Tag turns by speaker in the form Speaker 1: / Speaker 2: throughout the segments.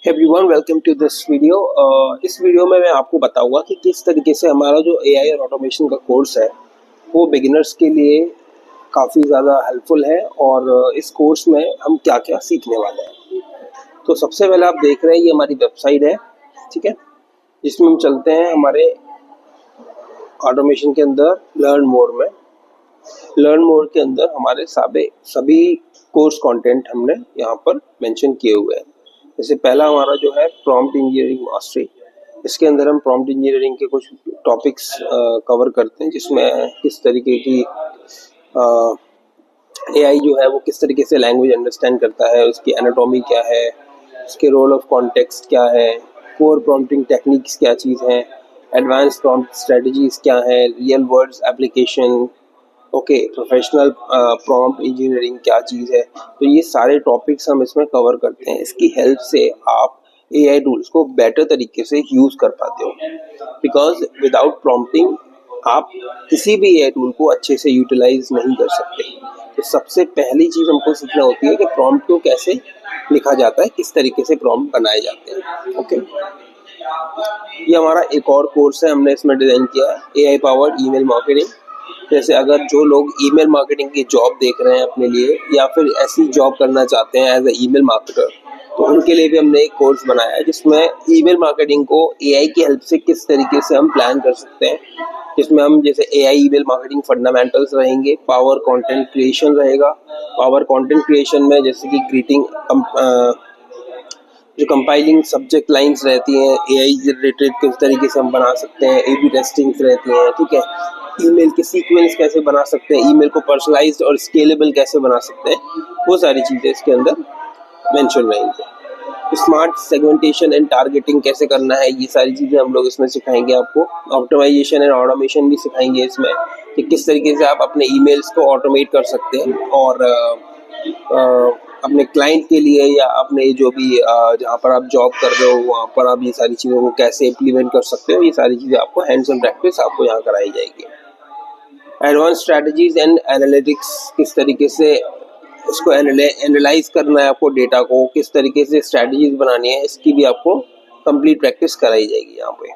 Speaker 1: Everyone welcome to this video. इस video में मैं आपको बताऊंगा कि किस तरीके से हमारा जो एआई और ऑटोमेशन का कोर्स है वो बिगिनर्स के लिए काफ़ी ज़्यादा हेल्पफुल है और इस कोर्स में हम क्या क्या सीखने वाले हैं। तो सबसे पहले आप देख रहे हैं ये हमारी वेबसाइट है, ठीक है, जिसमें हम चलते हैं हमारे ऑटोमेशन के अंदर लर्न मोर के अंदर हमारे सभी कोर्स कंटेंट हमने यहाँ पर मेंशन किए हुए हैं। जैसे पहला हमारा जो है प्रॉम्प्ट इंजीनियरिंग मास्टरी, इसके अंदर हम प्रॉम्प्ट इंजीनियरिंग के कुछ टॉपिक्स कवर करते हैं, जिसमें किस तरीके की एआई जो है वो किस तरीके से लैंग्वेज अंडरस्टैंड करता है, उसकी एनाटॉमी क्या है, उसके रोल ऑफ कॉन्टेक्स्ट क्या है, कोर प्रॉम्प्टिंग टेक्निक्स क्या चीज़ हैं, एडवांस प्रॉम्प्ट स्ट्रेटजीज क्या है, real words application, okay, professional prompt engineering क्या चीज़ है। तो ये सारे टॉपिक्स हम इसमें कवर करते हैं। इसकी हेल्प से आप एआई टूल्स को बेटर तरीके से यूज़ कर पाते हो, बिकॉज विदाउट प्रॉम्प्टिंग आप किसी भी एआई टूल को अच्छे से यूटिलाइज नहीं कर सकते। तो सबसे पहली चीज़ हमको सीखना होती है कि प्रॉम्प्ट को कैसे लिखा जाता है, किस तरीके से प्रॉम्प्ट बनाए जाते हैं। ओके, ये हमारा एक और कोर्स है, हमने इसमें डिज़ाइन किया है एआई पावर्ड ईमेल मार्केटिंग। जैसे अगर जो लोग ईमेल मार्केटिंग की जॉब देख रहे हैं अपने लिए, या फिर ऐसी जॉब करना चाहते हैं एज ए ईमेल मार्केटर, तो उनके लिए भी हमने एक कोर्स बनाया है जिसमें ईमेल मार्केटिंग को एआई की हेल्प से किस तरीके से हम प्लान कर सकते हैं। जिसमें हम जैसे एआई ईमेल मार्केटिंग फंडामेंटल्स रहेंगे, पावर कंटेंट क्रिएशन रहेगा। पावर कंटेंट क्रिएशन में जैसे कि ग्रीटिंग, जो कंपाइलिंग सब्जेक्ट लाइंस रहती हैं एआई रिलेटेड, किस तरीके से हम बना सकते हैं, एबी टेस्टिंग्स रहती हैं, ठीक है, ईमेल के सीक्वेंस कैसे बना सकते हैं, ईमेल को पर्सनलाइज्ड और स्केलेबल कैसे बना सकते हैं, वो सारी चीज़ें इसके अंदर मेंशन रहेंगी। स्मार्ट सेगमेंटेशन एंड टारगेटिंग कैसे करना है, ये सारी चीज़ें हम लोग इसमें सिखाएंगे आपको। ऑप्टिमाइजेशन एंड ऑटोमेशन भी सिखाएंगे इसमें, कि किस तरीके से आप अपने ईमेल्स को ऑटोमेट कर सकते हैं और अपने क्लाइंट के लिए या अपने जो भी जहाँ पर आप जॉब कर रहे हो वहाँ पर आप ये सारी चीज़ों को कैसे इम्प्लीमेंट कर सकते हो। ये सारी चीज़ें आपको हैंड्स ऑन प्रैक्टिस आपको यहाँ कराई जाएगी। एडवांस स्ट्रैटेजीज एंड एनालिटिक्स, किस तरीके से इसको एनालाइज करना है आपको, डेटा को किस तरीके से स्ट्रैटेजीज बनानी है, इसकी भी आपको कंप्लीट प्रैक्टिस कराई जाएगी यहाँ पे।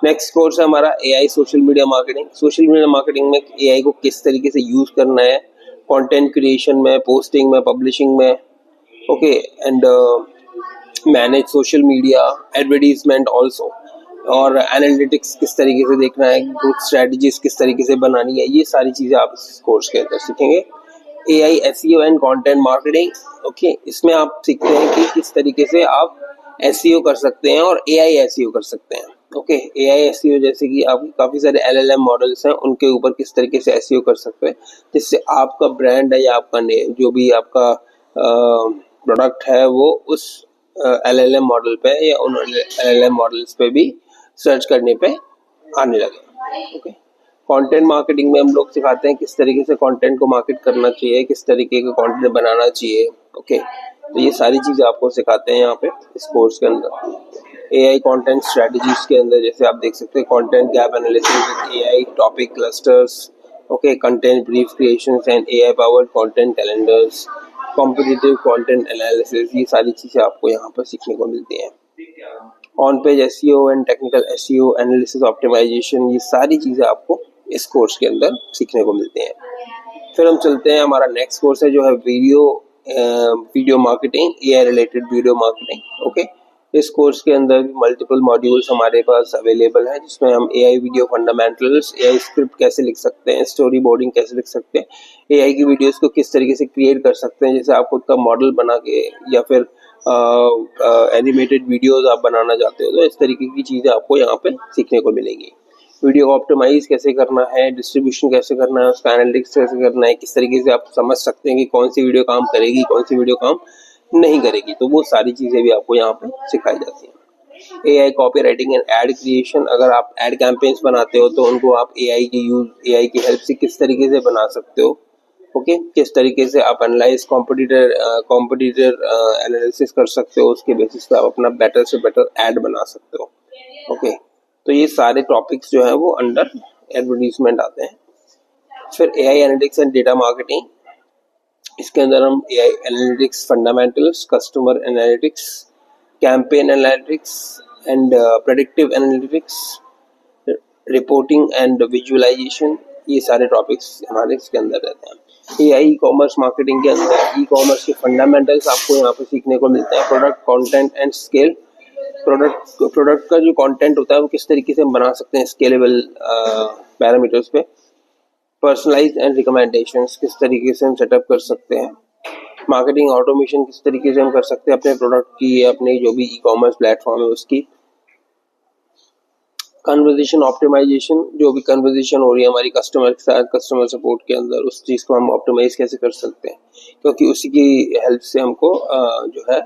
Speaker 1: नेक्स्ट कोर्स है हमारा AI social media marketing. Social media marketing में एआई को किस तरीके से यूज़ करना है, कंटेंट क्रिएशन में, पोस्टिंग में, पब्लिशिंग में, okay, and manage social media advertisement also, और एनालिटिक्स किस तरीके से देखना है, ग्रोथ स्ट्रेटजीज किस तरीके से बनानी है, ये सारी चीज़ें आप इस कोर्स के अंदर सीखेंगे। AI SEO and content marketing, okay, इसमें आप सीखते हैं कि किस तरीके से आप एसईओ कर सकते हैं और एआई एसईओ कर सकते हैं। ओके, एआई एसईओ जैसे कि आप काफ़ी सारे एलएलएम मॉडल्स हैं, उनके ऊपर किस तरीके से एसईओ कर सकते हैं, जिससे आपका ब्रांड है या आपका जो भी आपका प्रोडक्ट है वो उस एलएलएम मॉडल पे या उन एलएलएम मॉडल्स पे भी सर्च करने पे आने लगे। ओके, कंटेंट मार्केटिंग में हम लोग सिखाते हैं किस तरीके से कंटेंट को मार्केट करना चाहिए, किस तरीके का कंटेंट बनाना चाहिए। ओके, तो ये सारी चीज़ें आपको सिखाते हैं यहाँ पे इस कोर्स के अंदर। एआई कंटेंट स्ट्रेटजीज के अंदर जैसे आप देख सकते हैं content gap analysis with AI, topic clusters, okay, content brief creations and AI powered content calendars, competitive content analysis, ये सारी चीज़ें आपको यहाँ पर सीखने को मिलती हैं। On page SEO and technical SEO analysis optimization, ये सारी चीज़ें आपको इस कोर्स के अंदर सीखने को मिलते हैं। फिर हम चलते हैं, हमारा नेक्स्ट कोर्स है जो है video marketing, AI related video marketing. Okay, इस कोर्स के अंदर भी मल्टीपल मॉड्यूल्स हमारे पास अवेलेबल हैं, जिसमें हम AI video fundamentals, AI script कैसे लिख सकते हैं, स्टोरी बोर्डिंग कैसे लिख सकते हैं, एआई की वीडियोस को किस तरीके से क्रिएट कर सकते हैं, जैसे आप खुद का मॉडल बना के या फिर एनिमेटेड वीडियोस आप बनाना चाहते हो, तो इस तरीके की चीज़ें आपको यहाँ पे सीखने को मिलेंगी। वीडियो को ऑप्टिमाइज कैसे करना है, डिस्ट्रीब्यूशन कैसे करना है, उसका एनालिटिक्स कैसे करना है, किस तरीके से आप समझ सकते हैं कि कौन सी वीडियो काम करेगी, कौन सी वीडियो काम नहीं करेगी, तो वो सारी चीज़ें भी आपको यहाँ पे सिखाई जाती हैं। AI copy writing and ad creation, अगर आप एड कैंपेन्स बनाते हो तो उनको आप एआई की हेल्प से किस तरीके से बना सकते हो। ओके, किस तरीके से आप एनालाइज कॉम्पिटिटर एनालिसिस कर सकते हो, उसके बेसिस पे आप अपना बेटर से बेटर ऐड बना सकते हो। ओके, तो ये सारे टॉपिक्स जो है वो अंडर एडवर्टीजमेंट आते हैं। फिर AI analytics and data marketing, इसके अंदर हम AI analytics fundamentals, customer analytics, campaign analytics and predictive analytics, reporting and visualization, ये सारे टॉपिक्स हमारे इसके अंदर रहते हैं। एआई ई कॉमर्स मार्केटिंग के अंदर ई कॉमर्स के फंडामेंटल्स आपको यहाँ पे सीखने को मिलते हैं। Product content and scale, product का जो कंटेंट होता है वो किस तरीके से हम बना सकते हैं स्केलेबल पैरामीटर्स पे। पर्सनलाइज्ड एंड रिकमेंडेशंस, किस तरीके से हम सेटअप कर सकते हैं। मार्केटिंग ऑटोमेशन, किस तरीके से हम कर सकते हैं अपने प्रोडक्ट की या अपने जो भी ई कॉमर्स प्लेटफॉर्म है उसकी। कन्वर्जेशन ऑप्टिमाइजेशन, जो भी कन्वर्जेशन हो रही है हमारी कस्टमर के साथ कस्टमर सपोर्ट के अंदर, उस चीज़ को हम ऑप्टिमाइज कैसे कर सकते हैं, क्योंकि उसी की हेल्प से हमको जो है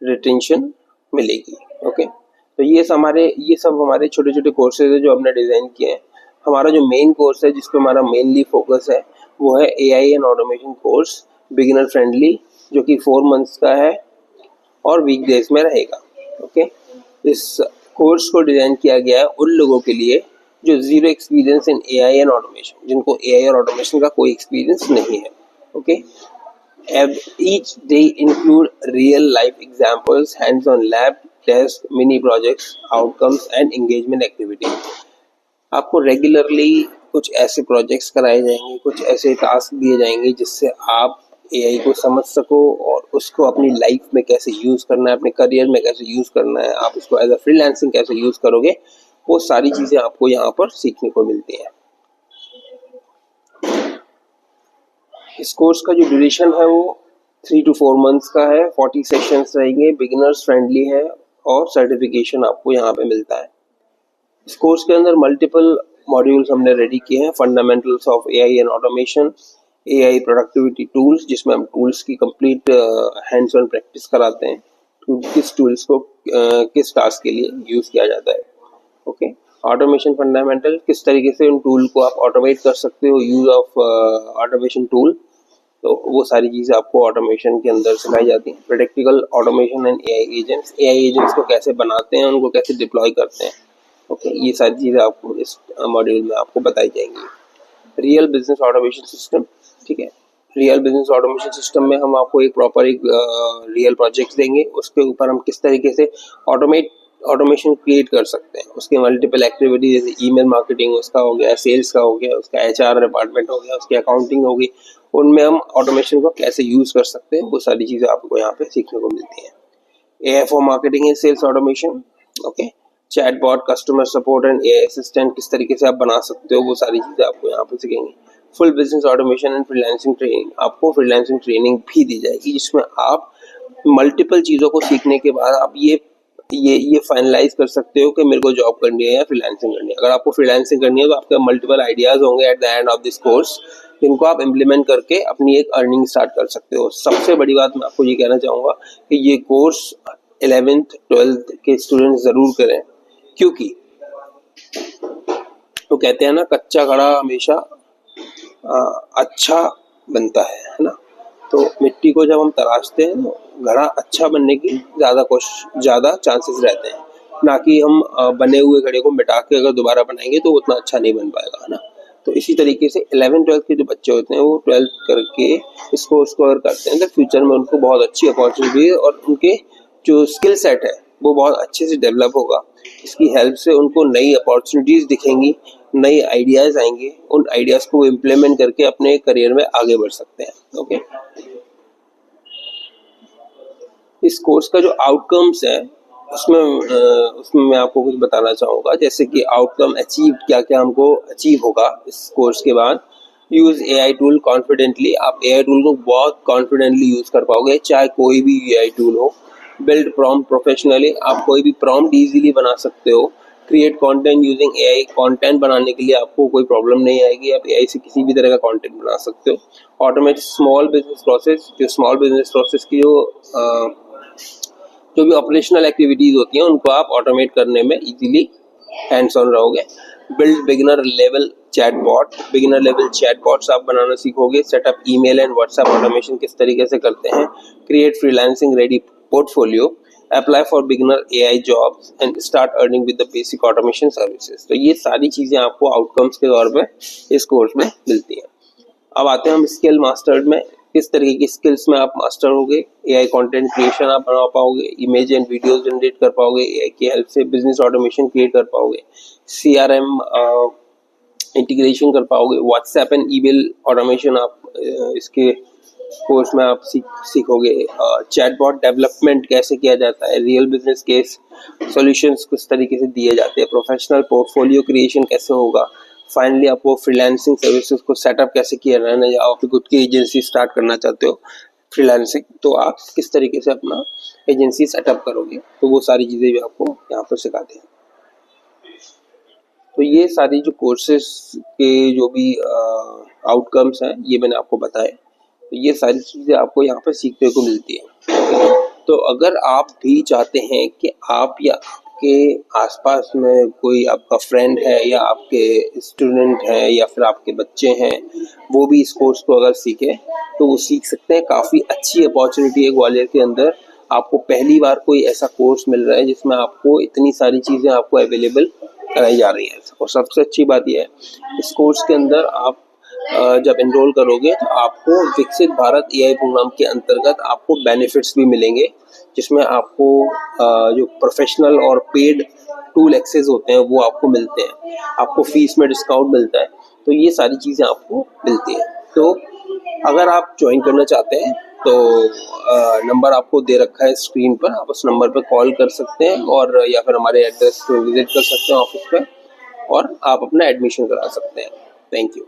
Speaker 1: रिटेंशन मिलेगी। ओके, तो ये सब हमारे छोटे छोटे कोर्सेज है जो हमने डिज़ाइन किए हैं। हमारा जो मेन कोर्स है जिस पे हमारा मेनली फोकस है वो है AI and automation course, beginner friendly, जो कि 4 मंथ्स का है और वीकडेज में रहेगा। ओके, इस कोर्स को डिज़ाइन किया गया है उन लोगों के लिए जो zero experience in AI and automation, जिनको एआई और ऑटोमेशन का कोई एक्सपीरियंस नहीं है। Okay, each day include real life examples, hands-on lab test, mini projects, outcomes and engagement activities. आपको रेगुलरली कुछ ऐसे प्रोजेक्ट्स कराए जाएंगे, कुछ ऐसे टास्क दिए जाएंगे जिससे आप एआई को समझ सको और उसको अपनी लाइफ में कैसे यूज़ करना है, अपने करियर में कैसे यूज़ करना है, आप उसको एज अ फ्रीलांसिंग कैसे यूज़ करोगे, वो सारी चीज़ें आपको यहाँ पर सीखने को मिलती हैं। इस कोर्स का जो ड्यूरेशन है वो 3 to 4 मंथ्स का है। 40 सेशंस रहेंगे, बिगिनर्स फ्रेंडली है और सर्टिफिकेशन आपको यहाँ पे मिलता है। इस कोर्स के अंदर मल्टीपल मॉड्यूल्स हमने रेडी किए हैं। Fundamentals of AI and automation, AI productivity tools, जिसमें हम टूल्स की कंप्लीट हैंड्स ऑन प्रैक्टिस कराते हैं, किस टूल्स को किस टास्क के लिए यूज़ किया जाता है। ओके, ऑटोमेशन फंडामेंटल, किस तरीके से उन टूल को आप ऑटोमेट कर सकते हो, यूज ऑफ ऑटोमेशन टूल, तो वो सारी चीज़ें आपको ऑटोमेशन के अंदर सिखाई जाती हैं। प्रेडिक्टिकल ऑटोमेशन एंड एआई एजेंट्स को कैसे बनाते हैं, उनको कैसे डिप्लॉय करते हैं। ओके, ये सारी चीज़ें आपको इस मॉड्यूल में आपको बताई जाएंगी। रियल बिजनेस ऑटोमेशन सिस्टम, ठीक है, रियल बिजनेस ऑटोमेशन सिस्टम में हम आपको एक प्रॉपर रियल प्रोजेक्ट देंगे, उसके ऊपर हम किस तरीके से ऑटोमेशन क्रिएट कर सकते हैं। उसके मल्टीपल एक्टिविटी जैसे ईमेल मार्केटिंग उसका हो गया, सेल्स का हो गया, उसका एचआर डिपार्टमेंट हो गया, उसकी अकाउंटिंग होगी, उनमें हम ऑटोमेशन को कैसे यूज़ कर सकते हैं, वो सारी चीज़ें आपको यहाँ पे सीखने को मिलती हैं। AI for marketing and sales automation, okay, chatbot, customer support and AI assistant किस तरीके से आप बना सकते हो, वो सारी चीज़ें आपको यहाँ पे सीखेंगे। Full business automation and freelancing training, आपको फ्रीलांसिंग ट्रेनिंग भी दी जाएगी, जिसमें आप मल्टीपल चीज़ों को सीखने के बाद आप ये फाइनलाइज कर सकते हो कि मेरे को जॉब करनी है या फ्रीलांसिंग करनी है। अगर आपको फ्रीलांसिंग करनी है तो आपके मल्टीपल आइडियाज़ होंगे at the end of this course, जिनको आप इम्प्लीमेंट करके अपनी एक अर्निंग स्टार्ट कर सकते हो। सबसे बड़ी बात मैं आपको ये कहना चाहूँगा कि ये कोर्स 11th 12th के स्टूडेंट्स ज़रूर करें, क्योंकि तो कहते हैं ना, कच्चा घड़ा हमेशा अच्छा बनता है ना। तो मिट्टी को जब हम तराशते हैं तो घड़ा अच्छा बनने की ज़्यादा चांसेस रहते हैं, ना कि हम बने हुए घड़े को मिटा के अगर दोबारा बनाएंगे तो उतना अच्छा नहीं बन पाएगा, है ना। तो इसी तरीके से 11th 12th के जो बच्चे होते हैं वो 12th करके इसको स्कोर करते हैं तो फ्यूचर में उनको बहुत अच्छी अपॉर्चुनिटी है और उनके जो स्किल सेट है वो बहुत अच्छे से डेवलप होगा। इसकी हेल्प से उनको नई अपॉर्चुनिटीज़ दिखेंगी, नए आइडियाज़ आएंगे, उन आइडियाज़ को इम्प्लीमेंट करके अपने करियर में आगे बढ़ सकते हैं। ओके, इस कोर्स का जो आउटकम्स है उसमें मैं आपको कुछ बताना चाहूँगा, जैसे कि आउटकम अचीव, क्या क्या हमको अचीव होगा इस कोर्स के बाद। यूज़ एआई टूल कॉन्फिडेंटली, आप एआई टूल को बहुत कॉन्फिडेंटली यूज़ कर पाओगे, चाहे कोई भी एआई टूल हो। बिल्ड प्रॉम्प्ट प्रोफेशनली, आप कोई भी प्रॉम्प्ट इजीली बना सकते हो। Create content using AI, content बनाने के लिए आपको कोई प्रॉब्लम नहीं आएगी, आप एआई से किसी भी तरह का कंटेंट बना सकते हो। ऑटोमेट स्मॉल बिजनेस प्रोसेस, जो स्मॉल बिजनेस प्रोसेस की जो भी ऑपरेशनल एक्टिविटीज़ होती हैं उनको आप ऑटोमेट करने में इजीली हैंड्स ऑन रहोगे। Build beginner level chatbot, beginner level chatbots आप बनाना सीखोगे। Setup email and WhatsApp automation किस तरीके से करते हैं। Create freelancing ready portfolio, apply for beginner AI jobs and start earning with the basic automation services. तो ये सारी चीज़ें आपको आउटकम्स के तौर पे इस कोर्स में मिलती हैं। अब आते हैं हम स्किल मास्टर्ड में। किस तरीके की स्किल्स में आप मास्टर होगे, एआई कंटेंट क्रिएशन आप बना पाओगे, इमेज एंड वीडियोस जनरेट कर पाओगे, एआई की हेल्प से बिजनेस ऑटोमेशन क्रिएट कर पाओगे, सीआरएम इंटीग्रेशन कर पाओगे, व्हाट्सएप एंड ईमेल ऑटोमेशन आप इसके कोर्स में आप सीखोगे, चैटबॉट डेवलपमेंट कैसे किया जाता है, रियल बिजनेस केस सॉल्यूशंस किस तरीके से दिए जाते हैं, प्रोफेशनल पोर्टफोलियो क्रिएशन कैसे होगा, फाइनली आपको फ्रीलांसिंग सर्विसेज को सेटअप कैसे किया रहना है, या आप खुद की एजेंसी स्टार्ट करना चाहते हो फ्रीलांसिंग, तो आप किस तरीके से अपना एजेंसी सेटअप करोगे, तो वो सारी चीज़ें भी आपको यहाँ पर सिखाते हैं। तो ये सारी जो कोर्सेज के जो भी आउटकम्स हैं ये मैंने आपको बताए, तो ये सारी चीज़ें आपको यहाँ पर सीखने को मिलती है। तो अगर आप भी चाहते हैं कि आप या आपके आसपास में कोई आपका फ्रेंड है या आपके स्टूडेंट है या फिर आपके बच्चे हैं, वो भी इस कोर्स को अगर सीखें तो वो सीख सकते हैं। काफ़ी अच्छी अपॉर्चुनिटी है ग्वालियर के अंदर, आपको पहली बार कोई ऐसा कोर्स मिल रहा है जिसमें आपको इतनी सारी चीज़ें आपको अवेलेबल कराई जा रही है। और सबसे अच्छी बात यह है इस कोर्स के अंदर आप जब एनरोल करोगे तो आपको विकसित भारत एआई प्रोग्राम के अंतर्गत आपको बेनिफिट्स भी मिलेंगे, जिसमें आपको जो प्रोफेशनल और पेड टूल एक्सेस होते हैं वो आपको मिलते हैं, आपको फीस में डिस्काउंट मिलता है, तो ये सारी चीज़ें आपको मिलती हैं। तो अगर आप ज्वाइन करना चाहते हैं तो नंबर आपको दे रखा है स्क्रीन पर, आप उस नंबर पर कॉल कर सकते हैं और या फिर हमारे एड्रेस पे विजिट कर सकते हैं ऑफिस पे, और आप अपना एडमिशन करा सकते हैं। Thank you.